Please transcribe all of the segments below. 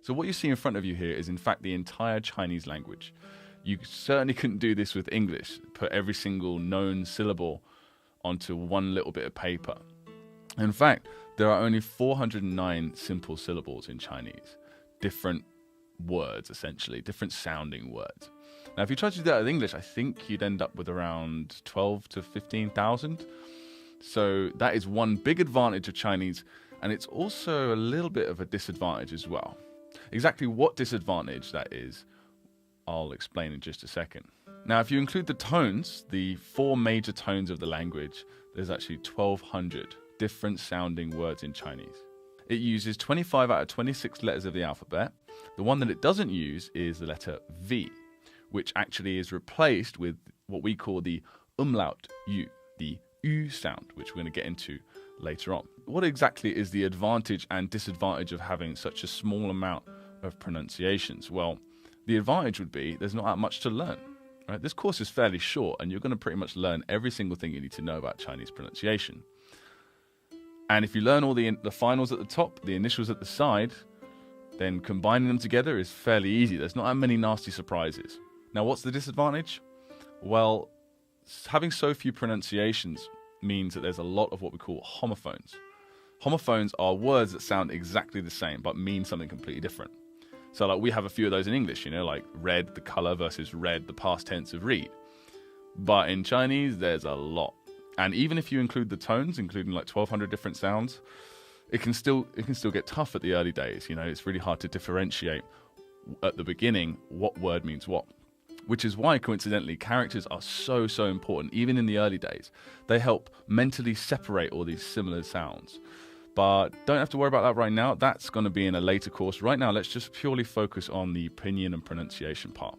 So what you see in front of you here is in fact the entire Chinese language. You certainly couldn't do this with English, put every single known syllable onto one little bit of paper. In fact, there are only 409 simple syllables in Chinese. Different words, essentially, different sounding words. Now, if you try to do that with English, I think you'd end up with around 12 to 15,000. So that is one big advantage of Chinese, and it's also a little bit of a disadvantage as well. Exactly what disadvantage that is, I'll explain in just a second. Now, if you include the tones, the 4 major tones of the language, there's actually 1,200 different sounding words in Chinese. It uses 25 out of 26 letters of the alphabet. The one that it doesn't use is the letter V, which actually is replaced with what we call the umlaut U, the U sound, which we're going to get into later on. What exactly is the advantage and disadvantage of having such a small amount of pronunciations? Well, the advantage would be there's not that much to learn. Right? This course is fairly short, and you're going to pretty much learn every single thing you need to know about Chinese pronunciation. And if you learn all the finals at the top, the initials at the side, then combining them together is fairly easy. There's not that many nasty surprises. Now, what's the disadvantage? Well, having so few pronunciations means that there's a lot of what we call homophones. Homophones are words that sound exactly the same but mean something completely different. So like we have a few of those in English, like red, the color, versus red, the past tense of read. But in Chinese, there's a lot. And even if you include the tones, including like 1,200 different sounds, it can still get tough at the early days. It's really hard to differentiate at the beginning what word means what. Which is why, coincidentally, characters are so important, even in the early days. They help mentally separate all these similar sounds. But don't have to worry about that right now. That's going to be in a later course. Right now, let's just purely focus on the pinyin and pronunciation part.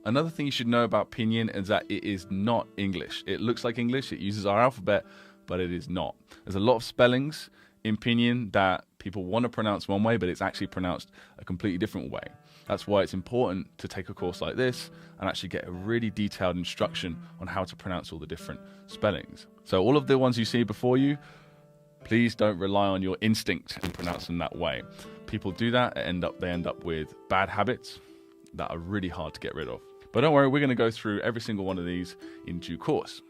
Another thing you should know about pinyin is that it is not English. It looks like English, it uses our alphabet, but it is not. There's a lot of spellings in pinyin that people want to pronounce one way, but it's actually pronounced a completely different way. That's why it's important to take a course like this and actually get a really detailed instruction on how to pronounce all the different spellings. So all of the ones you see before you, please don't rely on your instinct and pronounce them that way. People do that, they end up with bad habits that are really hard to get rid of. But don't worry, we're going to go through every single one of these in due course.